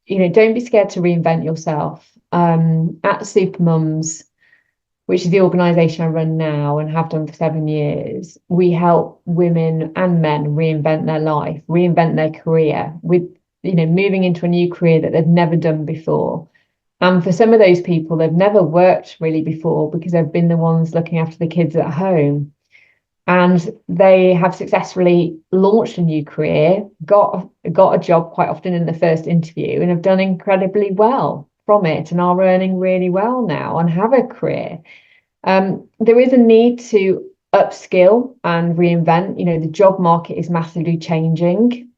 don't be scared to reinvent yourself. At Supermums, which is the organisation I run now and have done for 7 years, we help women and men reinvent their life, reinvent their career with, moving into a new career that they've never done before. And for some of those people, they've never worked really before because they've been the ones looking after the kids at home. And they have successfully launched a new career, got a job quite often in the first interview, and have done incredibly well from it and are earning really well now and have a career. There is a need to upskill and reinvent. The job market is massively changing.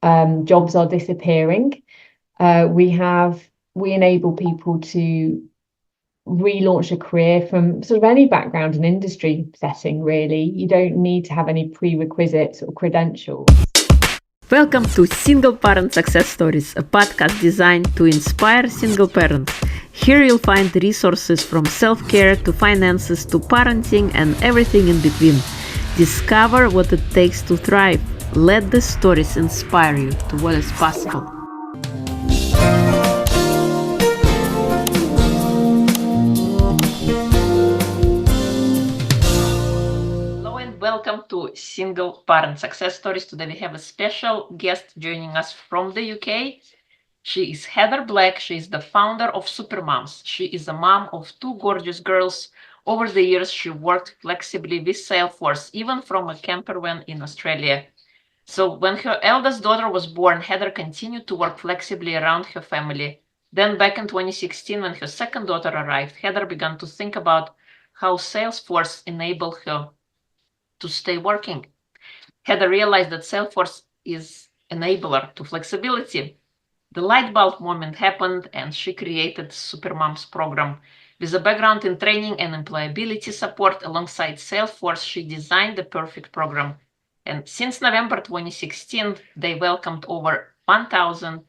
Jobs are disappearing. We enable people to relaunch a career from sort of any background and industry setting, really. You don't need to have any prerequisites or credentials. Welcome to Single Parent Success Stories, a podcast designed to inspire single parents. Here you'll find resources from self-care to finances to parenting and everything in between. Discover what it takes to thrive. Let the stories inspire you to what is possible. Welcome to Single Parent Success Stories. Today we have a special guest joining us from the UK. She is Heather Black. She is the founder of Supermums. She is a mom of two gorgeous girls. Over the years, she worked flexibly with Salesforce, even from a camper van in Australia. So when her eldest daughter was born, Heather continued to work flexibly around her family. Then back in 2016, when her second daughter arrived, Heather began to think about how Salesforce enabled her to stay working. Heather realized that Salesforce is enabler to flexibility. The light bulb moment happened and she created Supermums program. With a background in training and employability support alongside Salesforce, she designed the perfect program. And since November 2016, they welcomed over 1,000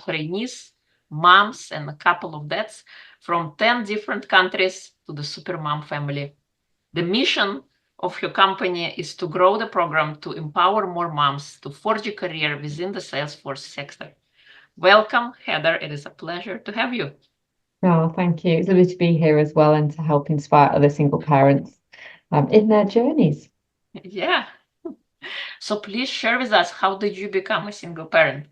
trainees, moms, and a couple of dads from 10 different countries to the Supermom family. The mission of her company is to grow the program to empower more moms to forge a career within the Salesforce sector. Welcome, Heather. It is a pleasure to have you. Oh, thank you. It's lovely to be here as well and to help inspire other single parents in their journeys. Yeah. So please share with us, how did you become a single parent?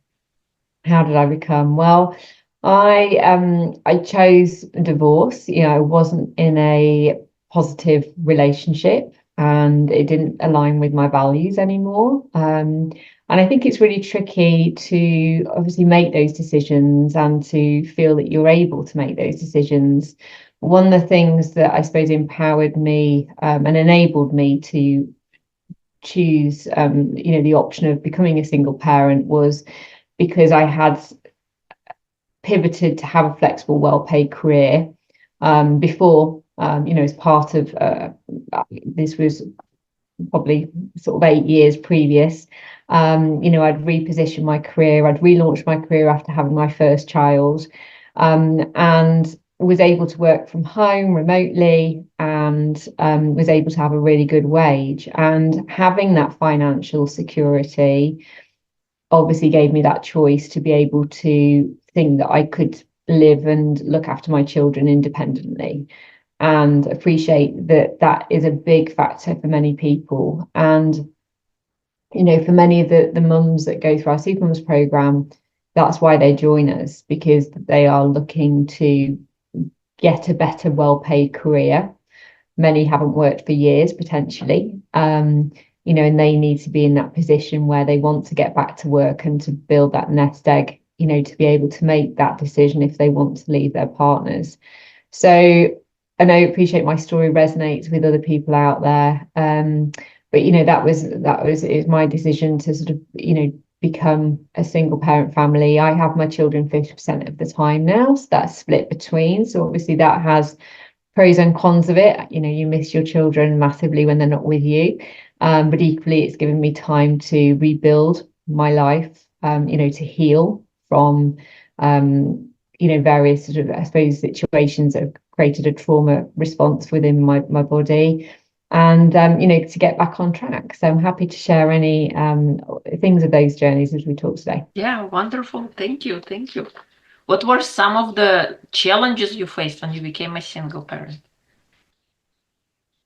How did I become? Well, I chose divorce. I wasn't in a positive relationship and it didn't align with my values anymore. And I think it's really tricky to obviously make those decisions and to feel that you're able to make those decisions. One of the things that I suppose empowered me and enabled me to choose, the option of becoming a single parent was because I had pivoted to have a flexible, well-paid career before, as part of this was probably sort of 8 years previous. I'd repositioned my career, I'd relaunched my career after having my first child, and was able to work from home remotely and was able to have a really good wage. And having that financial security obviously gave me that choice to be able to think that I could live and look after my children independently, and appreciate that that is a big factor for many people. And for many of the mums that go through our Supermums program, that's why they join us, because they are looking to get a better, well-paid career. Many haven't worked for years, potentially, and they need to be in that position where they want to get back to work and to build that nest egg, to be able to make that decision if they want to leave their partners. So I know, appreciate my story resonates with other people out there. But it was my decision to sort of, become a single parent family. I have my children 50% of the time now, so that's split between. So obviously that has pros and cons of it. You miss your children massively when they're not with you. But equally, it's given me time to rebuild my life, to heal from, various sort of, I suppose, situations that have created a trauma response within my body, and to get back on track. So I'm happy to share any things of those journeys as we talk today. Yeah, wonderful. Thank you. What were some of the challenges you faced when you became a single parent?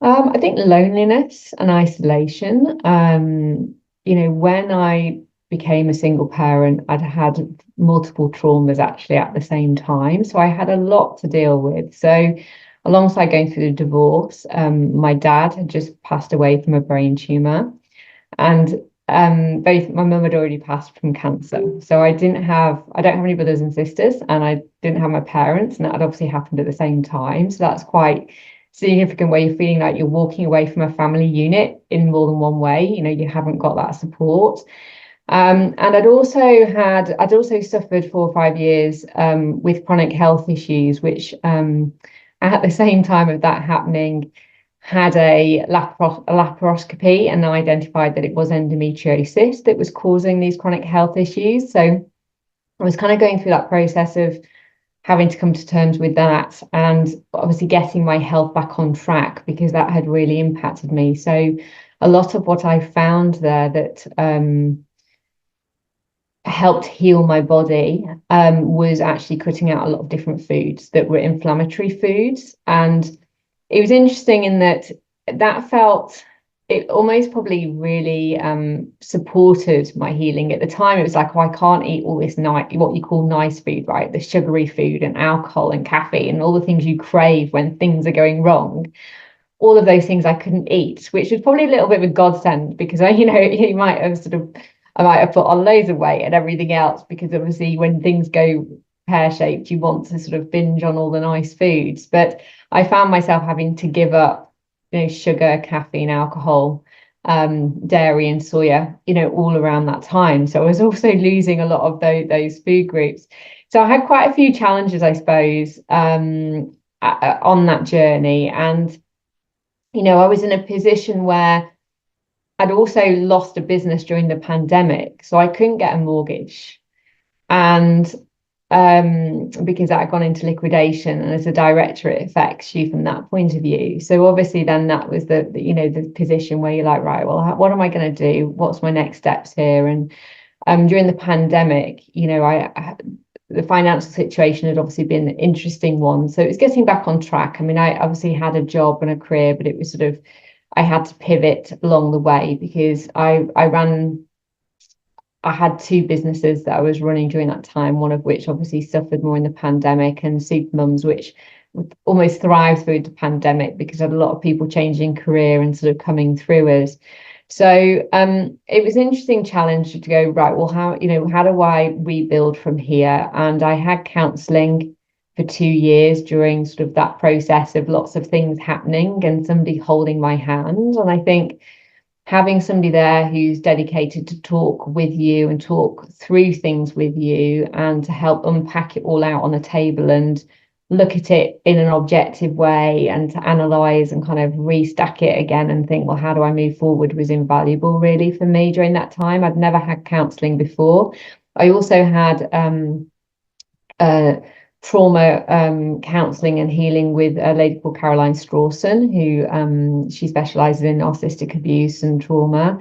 I think loneliness and isolation. When I became a single parent, I'd had multiple traumas actually at the same time. So I had a lot to deal with. So alongside going through the divorce, my dad had just passed away from a brain tumor. And both my mum had already passed from cancer. So I don't have any brothers and sisters, and I didn't have my parents, and that had obviously happened at the same time. So that's quite significant where you're feeling like you're walking away from a family unit in more than one way. You haven't got that support. And I'd also suffered 4 or 5 years with chronic health issues, which at the same time of that happening, had a laparoscopy and identified that it was endometriosis that was causing these chronic health issues. So I was kind of going through that process of having to come to terms with that and obviously getting my health back on track because that had really impacted me. So a lot of what I found there that helped heal my body was actually cutting out a lot of different foods that were inflammatory foods. And it was interesting in that felt it almost probably really supported my healing at the time. It was like, oh, I can't eat all this what you call nice food, right? The sugary food and alcohol and caffeine and all the things you crave when things are going wrong. All of those things I couldn't eat, which was probably a little bit of a godsend because you might have I might have put on loads of weight and everything else because obviously when things go pear-shaped, you want to sort of binge on all the nice foods. But I found myself having to give up, sugar, caffeine, alcohol, dairy and soya, all around that time. So I was also losing a lot of those food groups. So I had quite a few challenges, I suppose, on that journey. And I was in a position where I'd also lost a business during the pandemic, so I couldn't get a mortgage. And because that had gone into liquidation, and as a director, it affects you from that point of view. So obviously, then that was the position where you're like, right, well, what am I going to do? What's my next steps here? And during the pandemic, the financial situation had obviously been an interesting one. So it was getting back on track. I mean, I obviously had a job and a career, but it was sort of, I had to pivot along the way because I had two businesses that I was running during that time, one of which obviously suffered more in the pandemic, and Supermums, which almost thrived through the pandemic because I had a lot of people changing career and sort of coming through us. So it was an interesting challenge to go, right, well, how do I rebuild from here? And I had counselling for 2 years during sort of that process of lots of things happening and somebody holding my hand. And I think having somebody there who's dedicated to talk with you and talk through things with you and to help unpack it all out on the table and look at it in an objective way and to analyze and kind of restack it again and think, well, how do I move forward, was invaluable really for me during that time. I'd never had counselling before. I also had trauma counselling and healing with a lady called Caroline Strawson, who she specialises in narcissistic abuse and trauma.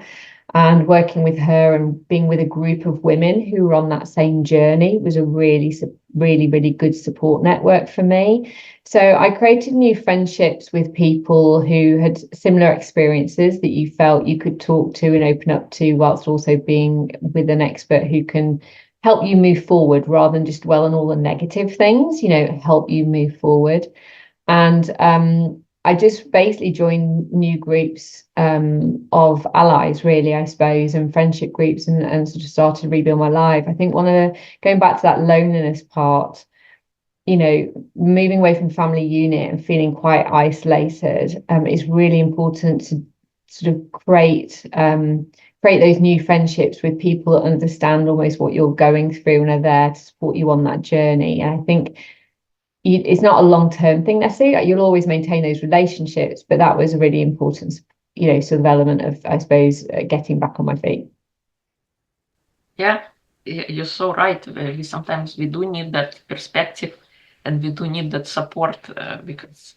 And working with her and being with a group of women who were on that same journey was a really good support network for me. So I created new friendships with people who had similar experiences that you felt you could talk to and open up to, whilst also being with an expert who can help you move forward rather than just dwell on all the negative things, help you move forward. And I just basically joined new groups of allies, really, I suppose, and friendship groups, and sort of started to rebuild my life. I think going back to that loneliness part, moving away from family unit and feeling quite isolated, is really important to sort of create those new friendships with people that understand almost what you're going through and are there to support you on that journey. And I think it's not a long-term thing necessarily. You'll always maintain those relationships, but that was a really important, sort of element of, I suppose, getting back on my feet. Yeah, you're so right. Sometimes we do need that perspective and we do need that support because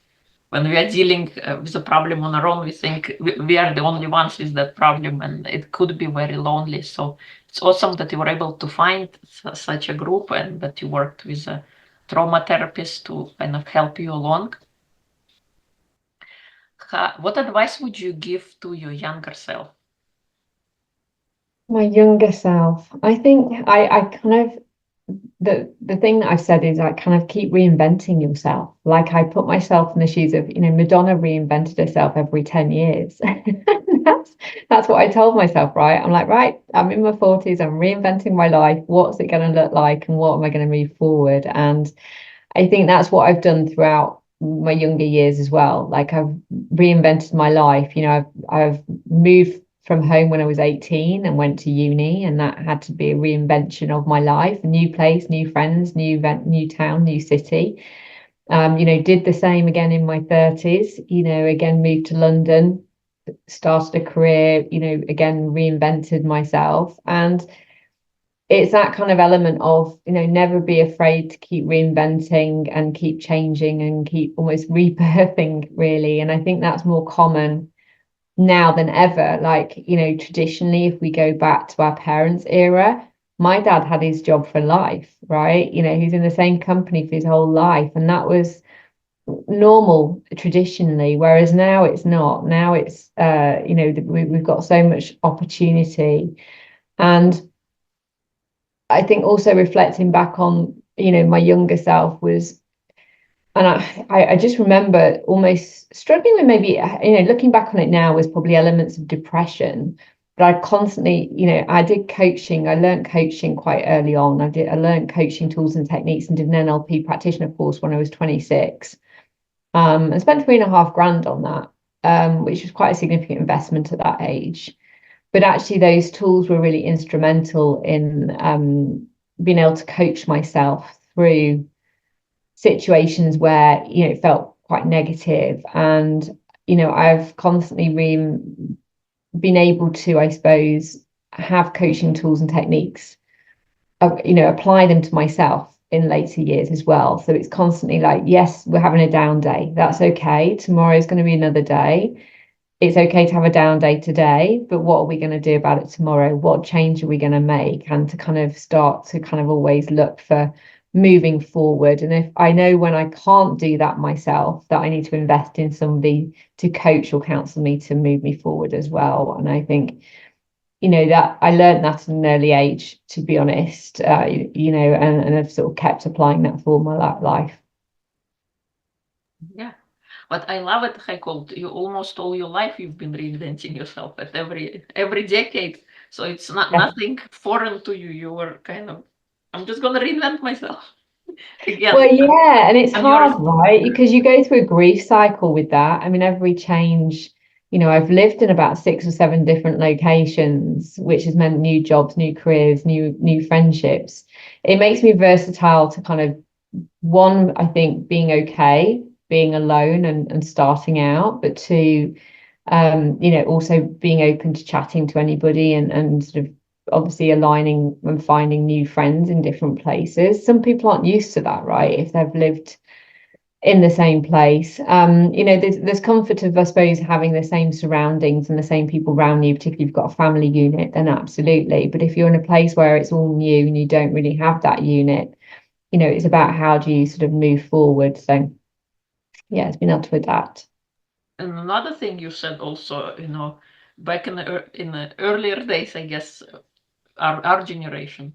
when we are dealing with a problem on our own, we think we are the only ones with that problem, and it could be very lonely. So it's awesome that you were able to find such a group and that you worked with a trauma therapist to kind of help you along. What advice would you give to your younger self? My younger self. I think I kind of the thing that I've said is I kind of keep reinventing yourself. Like I put myself in the shoes of, Madonna reinvented herself every 10 years. That's what I told myself, right? I'm like, right, I'm in my 40s, I'm reinventing my life. What's it going to look like and what am I going to move forward? And I think that's what I've done throughout my younger years as well. Like I've reinvented my life. I've moved from home when I was 18 and went to uni, and that had to be a reinvention of my life, a new place, new friends, new event, new town, new city. Did the same again in my 30s, again moved to London, started a career, again reinvented myself. And it's that kind of element of, never be afraid to keep reinventing and keep changing and keep almost rebirthing, really. And I think that's more common now than ever. Like, traditionally, if we go back to our parents' era, my dad had his job for life, right? He's in the same company for his whole life. And that was normal traditionally, whereas now it's not. Now it's, we've got so much opportunity. And I think also reflecting back on, my younger self was, and I just remember almost struggling with maybe, looking back on it now was probably elements of depression. But I constantly, I did coaching. I learned coaching quite early on. I learned coaching tools and techniques and did an NLP practitioner course when I was 26. And spent 3.5 grand on that, which was quite a significant investment at that age. But actually those tools were really instrumental in being able to coach myself through situations where it felt quite negative. And I've constantly been able to, I suppose, have coaching tools and techniques, apply them to myself in later years as well. So it's constantly like, yes, we're having a down day, that's okay, tomorrow is going to be another day. It's okay to have a down day today, but what are we going to do about it tomorrow? What change are we going to make? And to kind of start to kind of always look for moving forward. And if I know when I can't do that myself, that I need to invest in somebody to coach or counsel me to move me forward as well. And I think, that I learned that at an early age, to be honest, and I've sort of kept applying that for my life. Yeah. But I love it, Heiko. You almost all your life you've been reinventing yourself at every decade. So it's not nothing foreign to you. You were kind of, I'm just gonna reinvent myself again. Well, yeah, and it's And yours. hard, right? Because you go through a grief cycle with that. I mean, every change, I've lived in about 6 or 7 different locations, which has meant new jobs, new careers, new friendships. It makes me versatile to kind of, one, I think being okay, being alone and starting out, but two, also being open to chatting to anybody and sort of obviously aligning and finding new friends in different places. Some people aren't used to that, right? If they've lived in the same place. There's comfort of, I suppose, having the same surroundings and the same people around you, particularly if you've got a family unit, then absolutely. But if you're in a place where it's all new and you don't really have that unit, it's about how do you sort of move forward. So yeah, it's been able to adapt. And another thing you said also, back in the earlier days, I guess, our generation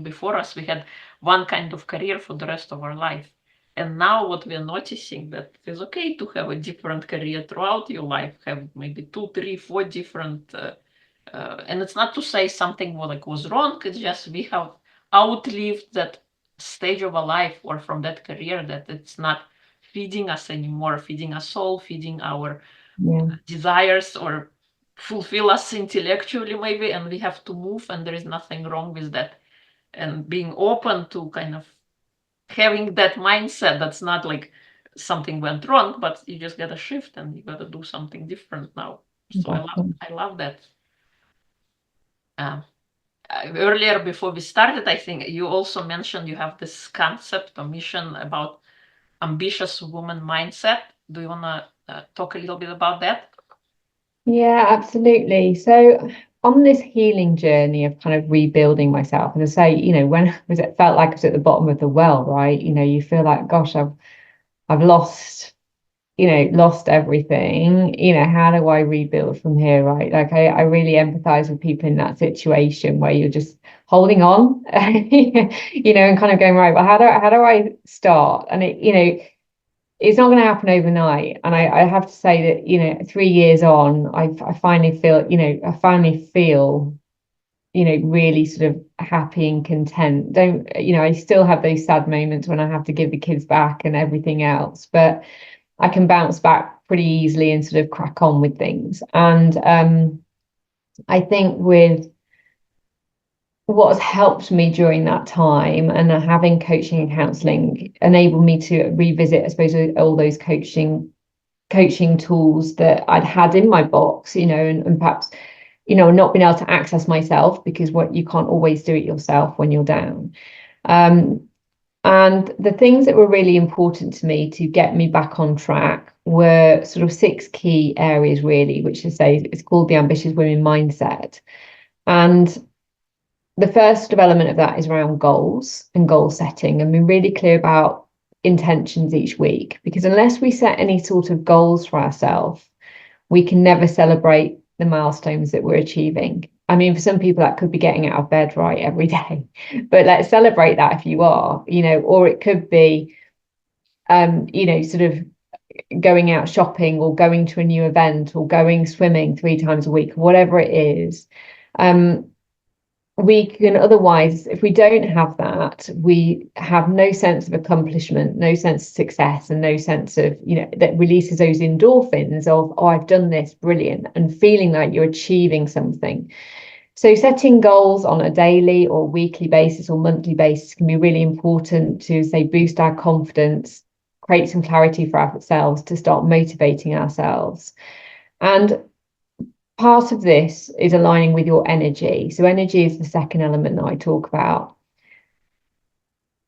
before us, we had one kind of career for the rest of our life. And now what we're noticing that it's okay to have a different career throughout your life, have maybe 2, 3, 4 different, and it's not to say something was wrong. It's just we have outlived that stage of our life or from that career that it's not feeding us anymore, feeding our soul, feeding our desires or fulfill us intellectually maybe, and we have to move, and there is nothing wrong with that. And being open to kind of having that mindset that's not like something went wrong, but you just gotta shift and you gotta do something different now. So I love that. Earlier before we started, I think you also mentioned you have this concept or mission about ambitious woman mindset. Do you want to talk a little bit about that? Yeah, absolutely. So on this healing journey of kind of rebuilding myself, and I say, when was it felt like I was at the bottom of the well, right? You feel like, gosh, I've lost, lost everything. How do I rebuild from here, right? Like I really empathize with people in that situation where you're just holding on, and kind of going, right, well, how do I start? And it's not going to happen overnight. And I have to say that, 3 years on, I finally feel, really sort of happy and content. Don't, I still have those sad moments when I have to give the kids back and everything else, but I can bounce back pretty easily and sort of crack on with things. And I think with what has helped me during that time and having coaching and counseling enabled me to revisit, I suppose, all those coaching tools that I'd had in my box, and perhaps, not being able to access myself because what you can't always do it yourself when you're down. And the things that were really important to me to get me back on track were sort of 6 key areas, really, which I say it's called the ambitious women mindset. And the first development of that is around goals and goal setting, and be really clear about intentions each week, because unless we set any sort of goals for ourselves, we can never celebrate the milestones that we're achieving. I mean, for some people that could be getting out of bed right every day, but let's celebrate that if you are, or it could be sort of going out shopping or going to a new event or going swimming 3 times a week, whatever it is. We can otherwise, if we don't have that, we have no sense of accomplishment, no sense of success, and no sense of, that releases those endorphins of, oh, I've done this, brilliant, and feeling like you're achieving something. So setting goals on a daily or weekly basis or monthly basis can be really important to, say, boost our confidence, create some clarity for ourselves, to start motivating ourselves. And part of this is aligning with your energy. So energy is the second element that I talk about.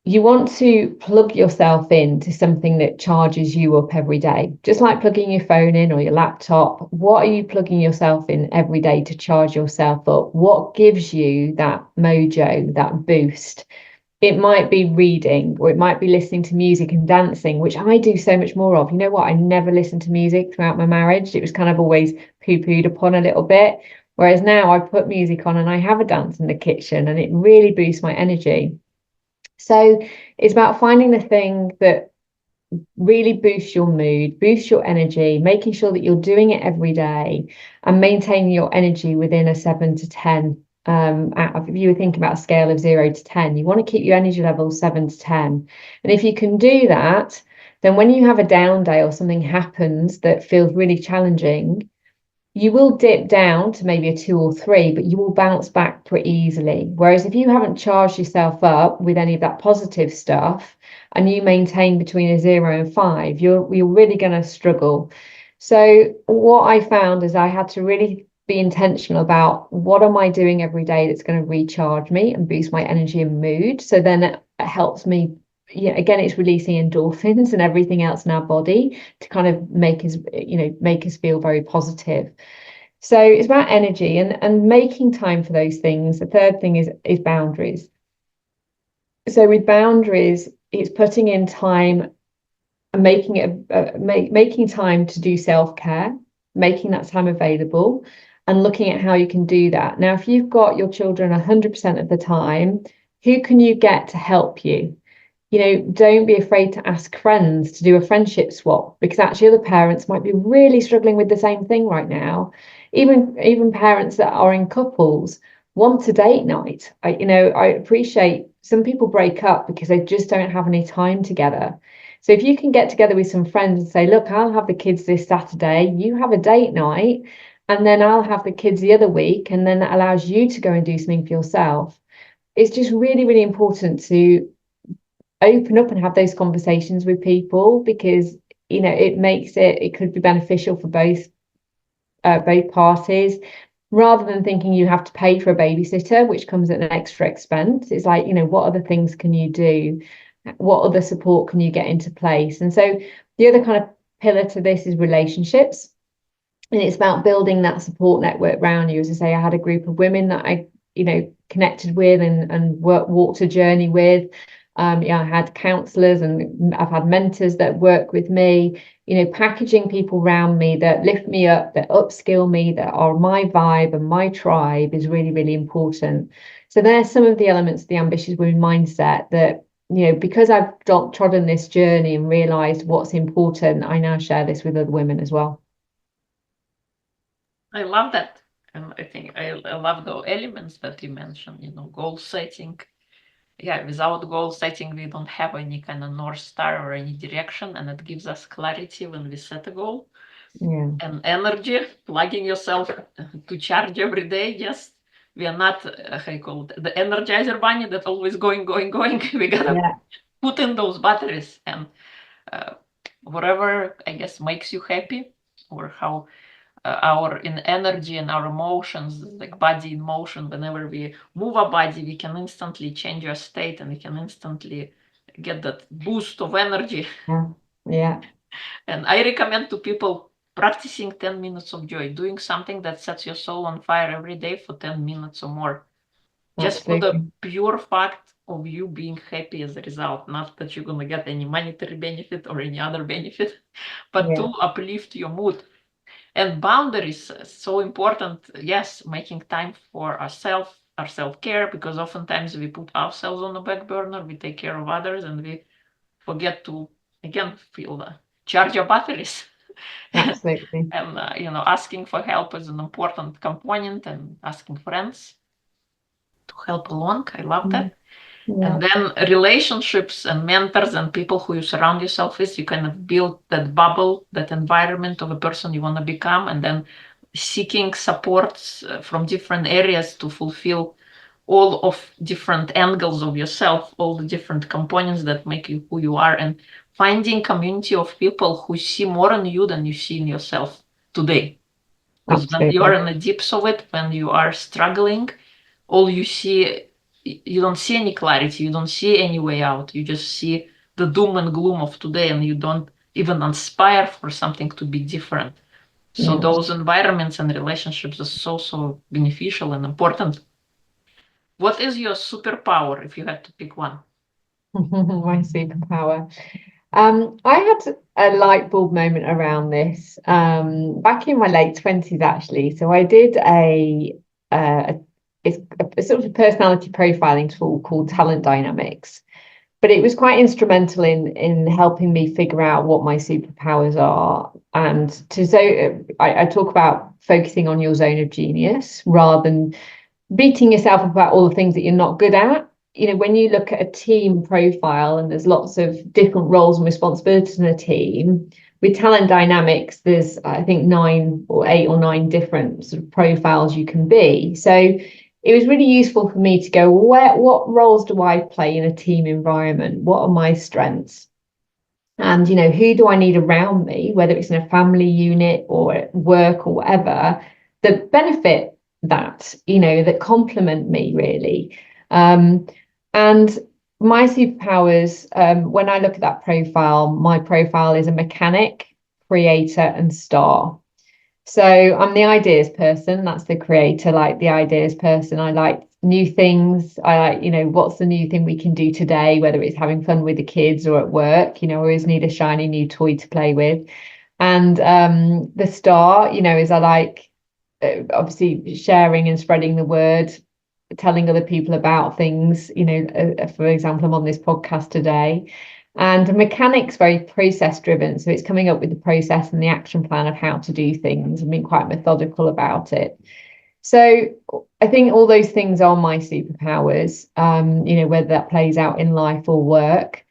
You want to plug yourself into something that charges you up every day, just like plugging your phone in or your laptop. What are you plugging yourself in every day to charge yourself up? What gives you that mojo, that boost? It might be reading, or it might be listening to music and dancing, which I do so much more of. You know what? I never listened to music throughout my marriage. It was kind of always poo-pooed upon a little bit. Whereas now I put music on and I have a dance in the kitchen, and it really boosts my energy. So it's about finding the thing that really boosts your mood, boosts your energy, making sure that you're doing it every day and maintaining your energy within a 7 to 10. If you were thinking about a scale of 0 to 10, you want to keep your energy level 7 to 10. And if you can do that, then when you have a down day or something happens that feels really challenging, you will dip down to maybe a 2 or 3, but you will bounce back pretty easily. Whereas if you haven't charged yourself up with any of that positive stuff and you maintain between a 0 and 5, you're really going to struggle. So what I found is I had to really be intentional about what am I doing every day that's going to recharge me and boost my energy and mood. So then it helps me. Yeah, again, it's releasing endorphins and everything else in our body to kind of make us feel very positive. So it's about energy and making time for those things. The third thing is boundaries. So with boundaries, it's putting in time and making time to do self-care, making that time available, and looking at how you can do that. Now, if you've got your children 100% of the time, who can you get to help you? Don't be afraid to ask friends to do a friendship swap, because actually other parents might be really struggling with the same thing right now. Even parents that are in couples want a date night. I appreciate some people break up because they just don't have any time together. So if you can get together with some friends and say, look, I'll have the kids this Saturday, you have a date night, and then I'll have the kids the other week, and then that allows you to go and do something for yourself. It's just really, really important to open up and have those conversations with people, because it could be beneficial for both parties, rather than thinking you have to pay for a babysitter, which comes at an extra expense. It's like, what other things can you do? what other support can you get into place? And so the other kind of pillar to this is relationships. And it's about building that support network around you. As I say, I had a group of women that I, connected with and walked a journey with. I had counselors and I've had mentors that work with me, packaging people around me that lift me up, that upskill me, that are my vibe and my tribe is really, really important. So there's some of the elements of the ambitious women mindset that, because I've trodden this journey and realized what's important, I now share this with other women as well. I love that. And I think I love the elements that you mentioned, goal setting. Yeah, without goal setting, we don't have any kind of North Star or any direction, and it gives us clarity when we set a goal. Yeah. And energy, plugging yourself to charge every day. Yes, we are not, how you call it, the Energizer bunny that always going. We gotta put in those batteries, and whatever, I guess, makes you happy, or how our in energy and our emotions, like body in motion, whenever we move our body, we can instantly change our state and we can instantly get that boost of energy. Yeah. And I recommend to people practicing 10 minutes of joy, doing something that sets your soul on fire every day for 10 minutes or more. Just for the pure fact of you being happy as a result, not that you're going to get any monetary benefit or any other benefit, but to uplift your mood. And boundaries, so important. Yes, making time for ourselves, our self-care, because oftentimes we put ourselves on the back burner, we take care of others, and we forget to, again, charge our batteries. Absolutely. And, asking for help is an important component, and asking friends to help along. I love that. Yeah. And then relationships and mentors and people who you surround yourself with, you kind of build that bubble, that environment of a person you want to become, and then seeking supports from different areas to fulfill all of different angles of yourself, all the different components that make you who you are, and finding community of people who see more in you than you see in yourself today. Because when you are in the depths of it, when you are struggling, all you see, you don't see any clarity, you don't see any way out. You just see the doom and gloom of today, and you don't even aspire for something to be different. So those environments and relationships are so beneficial and important. What is your superpower if you had to pick one? My superpower. I had a light bulb moment around this back in my late 20s, actually. So I did it's a sort of personality profiling tool called Talent Dynamics, but it was quite instrumental in helping me figure out what my superpowers are. And I talk about focusing on your zone of genius rather than beating yourself up about all the things that you're not good at. When you look at a team profile and there's lots of different roles and responsibilities in a team, with talent dynamics, there's, I think, 9 or 8 or 9 different sort of profiles you can be. So it was really useful for me to go, what roles do I play in a team environment? What are my strengths? And, who do I need around me, whether it's in a family unit or at work or whatever, that benefit that, that complement me really. And my superpowers, when I look at that profile, my profile is a mechanic, creator, and star. So I'm the ideas person. That's the creator, like the ideas person. I like new things. I like, what's the new thing we can do today, whether it's having fun with the kids or at work, I always need a shiny new toy to play with. And the star, is I like obviously sharing and spreading the word, telling other people about things, for example, I'm on this podcast today. And mechanics very process driven, so it's coming up with the process and the action plan of how to do things and being quite methodical about it. So I think all those things are my superpowers, whether that plays out in life or work.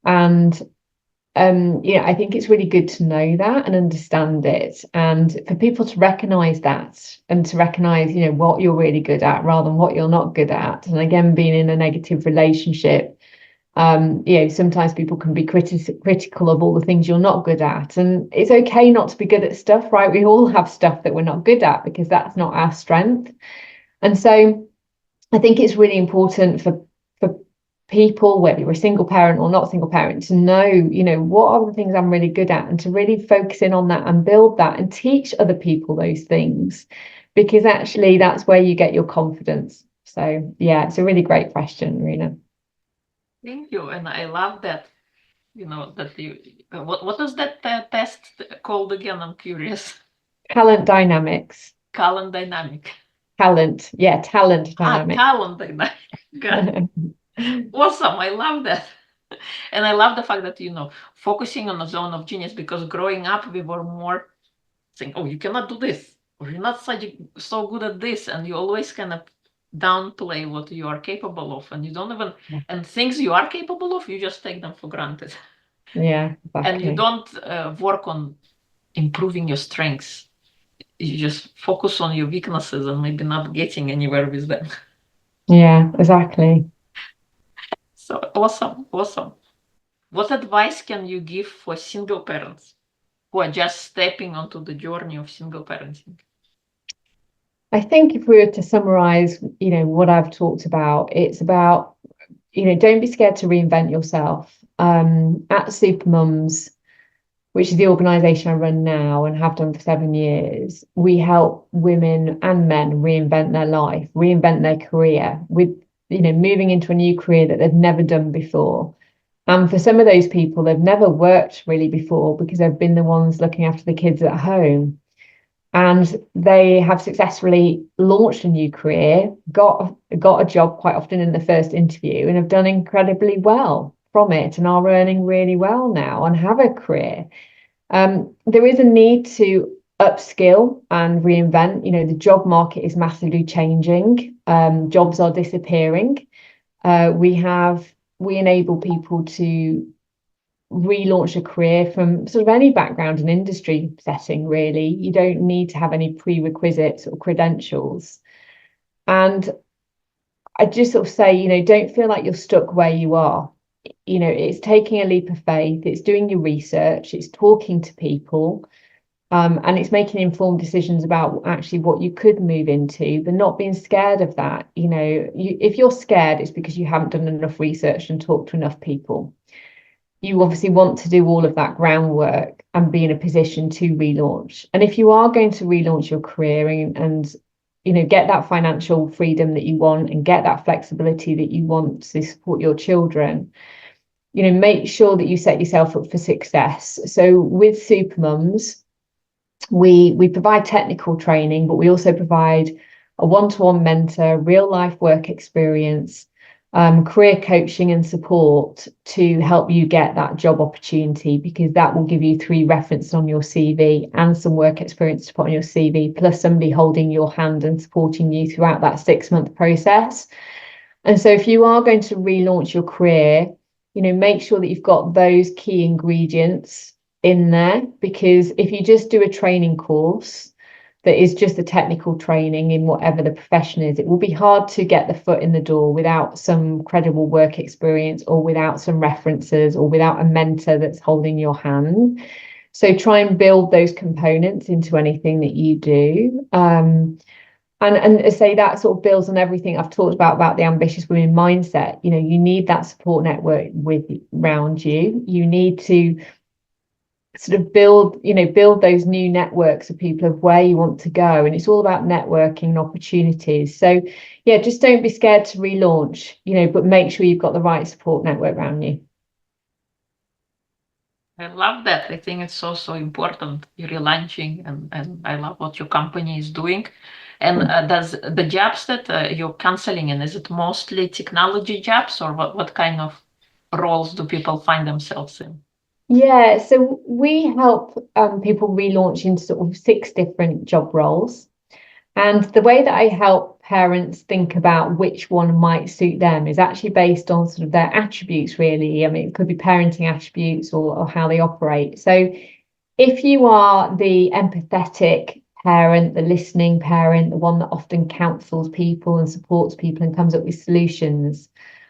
And I think it's really good to know that and understand it, and for people to recognize that and to recognize, what you're really good at rather than what you're not good at. And again, being in a negative relationship, sometimes people can be critical of all the things you're not good at, and it's okay not to be good at stuff, right? We all have stuff that we're not good at because that's not our strength. And so I think it's really important for people, whether you're a single parent or not a single parent, to know, what are the things I'm really good at, and to really focus in on that and build that and teach other people those things, because actually that's where you get your confidence. So yeah, it's a really great question, Rena. Thank you. And I love that, that you, what is that test called again? I'm curious. Talent dynamics. Talent dynamic. Talent dynamic. Talent dynamic. Got it. Awesome. I love that. And I love the fact that, focusing on a zone of genius, because growing up, we were more saying, oh, you cannot do this, or you're not so good at this. And you always kind of downplay what you are capable of. And you don't even, and things you are capable of, you just take them for granted. Yeah, exactly. And you don't work on improving your strengths. You just focus on your weaknesses and maybe not getting anywhere with them. Yeah, exactly. So awesome. What advice can you give for single parents who are just stepping onto the journey of single parenting? I think if we were to summarize, what I've talked about, it's about, don't be scared to reinvent yourself. At Supermums, which is the organization I run now and have done for 7 years, we help women and men reinvent their life, reinvent their career with, moving into a new career that they've never done before. And for some of those people, they've never worked really before because they've been the ones looking after the kids at home. And they have successfully launched a new career, got a job quite often in the first interview, and have done incredibly well from it and are earning really well now and have a career. There is a need to upskill and reinvent. The job market is massively changing. Jobs are disappearing. We enable people to relaunch a career from sort of any background and industry setting, really. You don't need to have any prerequisites or credentials. And I just sort of say, don't feel like you're stuck where you are. It's taking a leap of faith, it's doing your research, it's talking to people, and it's making informed decisions about actually what you could move into, but not being scared of that. If you're scared, it's because you haven't done enough research and talked to enough people. You obviously want to do all of that groundwork and be in a position to relaunch. And if you are going to relaunch your career and get that financial freedom that you want and get that flexibility that you want to support your children, make sure that you set yourself up for success. So with Supermums, we provide technical training, but we also provide a one-to-one mentor, real life work experience, career coaching and support to help you get that job opportunity, because that will give you 3 references on your CV and some work experience to put on your CV, plus somebody holding your hand and supporting you throughout that 6-month process. And so if you are going to relaunch your career, make sure that you've got those key ingredients in there, because if you just do a training course that is just a technical training in whatever the profession is, it will be hard to get the foot in the door without some credible work experience or without some references or without a mentor that's holding your hand. So try and build those components into anything that you do. And say that sort of builds on everything I've talked about the ambitious women mindset. You need that support network around you. You need to sort of build those new networks of people of where you want to go, and it's all about networking and opportunities. So yeah, just don't be scared to relaunch, but make sure you've got the right support network around you. I love that. I think it's so important, relaunching, and I love what your company is doing. And does the jobs that you're counseling in, is it mostly technology jobs, or what kind of roles do people find themselves in? Yeah, so we help people relaunch into sort of 6 different job roles. And the way that I help parents think about which one might suit them is actually based on sort of their attributes, really. I mean, it could be parenting attributes or how they operate. So if you are the empathetic parent, the listening parent, the one that often counsels people and supports people and comes up with solutions,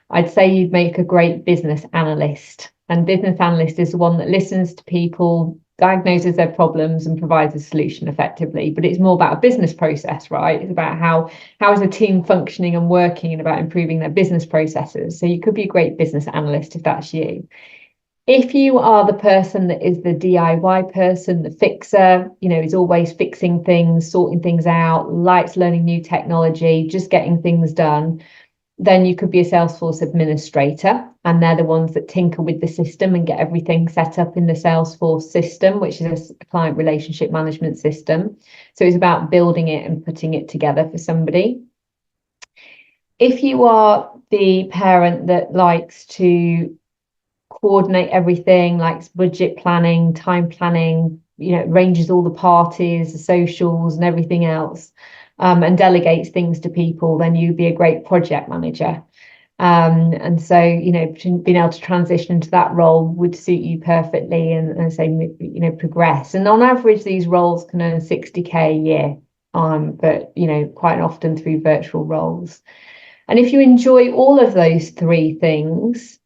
I'd say you'd make a great business analyst. And business analyst is the one that listens to people, diagnoses their problems and provides a solution effectively. But it's more about a business process, right? It's about how is a team functioning and working, and about improving their business processes. So you could be a great business analyst if that's you. If you are the person that is the DIY person, the fixer, is always fixing things, sorting things out, likes learning new technology, just getting things done, then you could be a Salesforce administrator, and they're the ones that tinker with the system and get everything set up in the Salesforce system, which is a client relationship management system. So it's about building it and putting it together for somebody. If you are the parent that likes to coordinate everything, likes budget planning, time planning, arranges all the parties, the socials and everything else, and delegates things to people, then you'd be a great project manager. And so, being able to transition into that role would suit you perfectly, and say, progress. And on average, these roles can earn 60K a year, but, quite often through virtual roles. And if you enjoy all of those three things,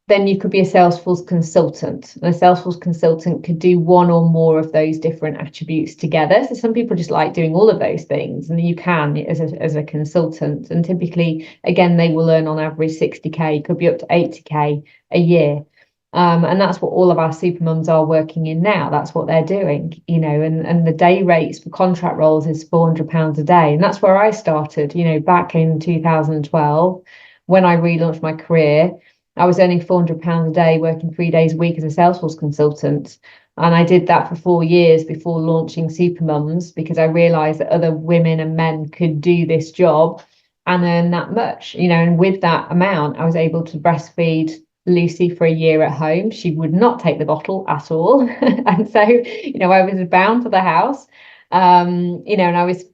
then you could be a Salesforce consultant. And a Salesforce consultant could do one or more of those different attributes together. So some people just like doing all of those things, and you can as a consultant. And typically, again, they will earn on average 60K, could be up to 80K a year. And that's what all of our supermums are working in now. That's what they're doing, and the day rates for contract roles is £400 a day. And that's where I started, back in 2012, when I relaunched my career. I was earning £400 a day, working 3 days a week as a Salesforce consultant. And I did that for 4 years before launching Supermums, because I realized that other women and men could do this job and earn that much, and with that amount, I was able to breastfeed Lucy for a year at home. She would not take the bottle at all. And so, I was bound to the house, and I was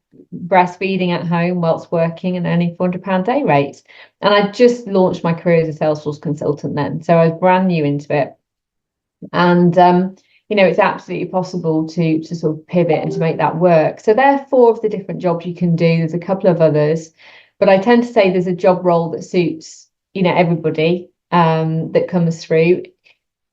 breastfeeding at home whilst working and earning £400 day rates. And I just launched my career as a Salesforce consultant then. So I was brand new into it. And, it's absolutely possible to sort of pivot and to make that work. So there are 4 of the different jobs you can do. There's a couple of others, but I tend to say there's a job role that suits, everybody that comes through.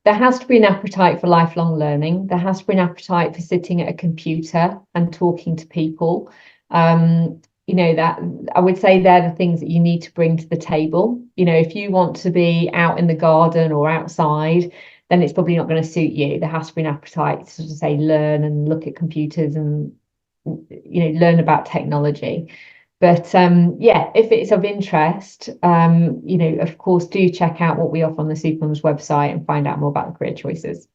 There has to be an appetite for lifelong learning. There has to be an appetite for sitting at a computer and talking to people. That I would say they're the things that you need to bring to the table. If you want to be out in the garden or outside, then it's probably not going to suit you. There has to be an appetite to sort of say learn and look at computers and learn about technology. But if it's of interest, of course, do check out what we offer on the Supermums website and find out more about the career choices.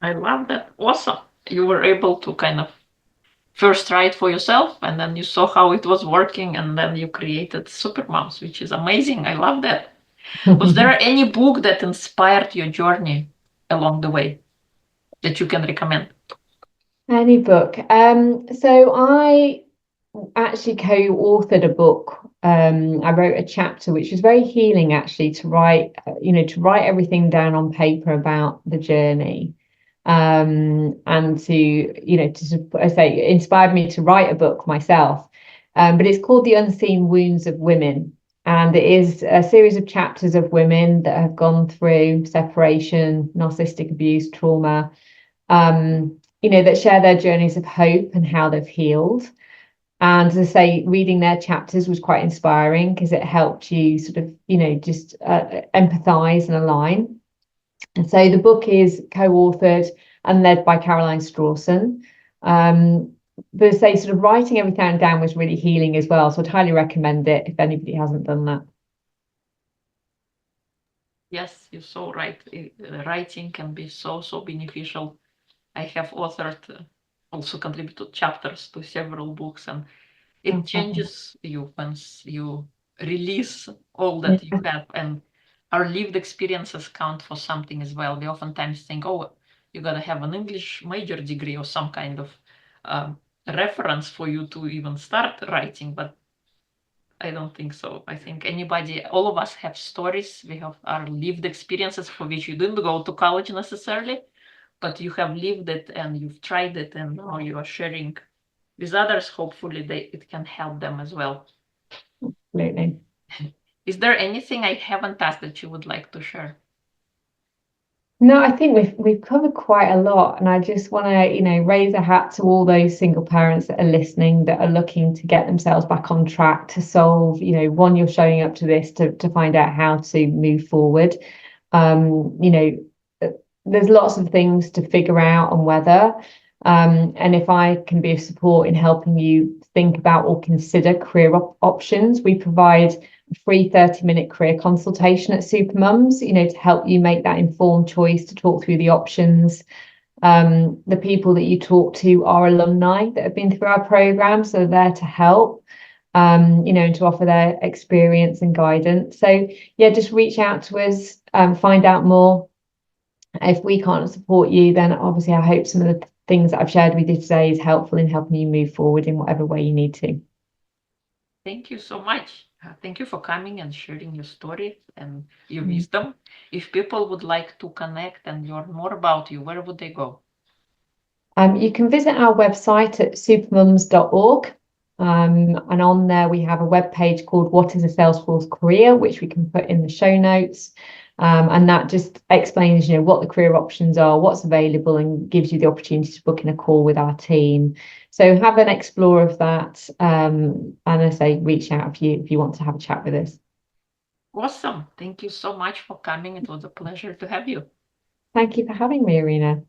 I love that. Awesome. You were able to kind of first try it for yourself, and then you saw how it was working, and then you created Supermums, which is amazing. I love that. Was there any book that inspired your journey along the way that you can recommend? Any book. So I actually co-authored a book. I wrote a chapter which was very healing, actually, to write, to write everything down on paper about the journey. And I say, it inspired me to write a book myself. But it's called The Unseen Wounds of Women. And it is a series of chapters of women that have gone through separation, narcissistic abuse, trauma, that share their journeys of hope and how they've healed. And as I say, reading their chapters was quite inspiring, because it helped you sort of, just empathize and align. And so the book is co-authored and led by Caroline Strawson. But as I say, sort of writing everything down was really healing as well. So I'd highly recommend it if anybody hasn't done that. Yes, you're so right. Writing can be so beneficial. I have authored, also contributed chapters to several books, and it changes you once you release all that you have. And our lived experiences count for something as well. We oftentimes think, oh, you got to have an English major degree or some kind of reference for you to even start writing, but I don't think so. I think all of us have stories. We have our lived experiences for which you didn't go to college necessarily, but you have lived it and you've tried it, and now you are sharing with others. Hopefully it can help them as well. Absolutely. Is there anything I haven't asked that you would like to share? No, I think we've covered quite a lot, and I just want to, raise a hat to all those single parents that are listening that are looking to get themselves back on track to solve, one, you're showing up to this to find out how to move forward. Um, you know, there's lots of things to figure out and whether. And if I can be of support in helping you think about or consider career options, we provide a free 30-minute career consultation at Supermums, to help you make that informed choice, to talk through the options. The people that you talk to are alumni that have been through our program, so they're there to help, and to offer their experience and guidance. So yeah, just reach out to us, find out more. If we can't support you, then obviously I hope some of the things that I've shared with you today is helpful in helping you move forward in whatever way you need to. Thank you so much. Thank you for coming and sharing your story and your wisdom. If people would like to connect and learn more about you, where would they go? You can visit our website at supermums.org. And on there, we have a web page called What is a Salesforce Career, which we can put in the show notes. And that just explains, what the career options are, what's available, and gives you the opportunity to book in a call with our team. So have an explore of that. And I say, reach out if you want to have a chat with us. Awesome. Thank you so much for coming. It was a pleasure to have you. Thank you for having me, Irina.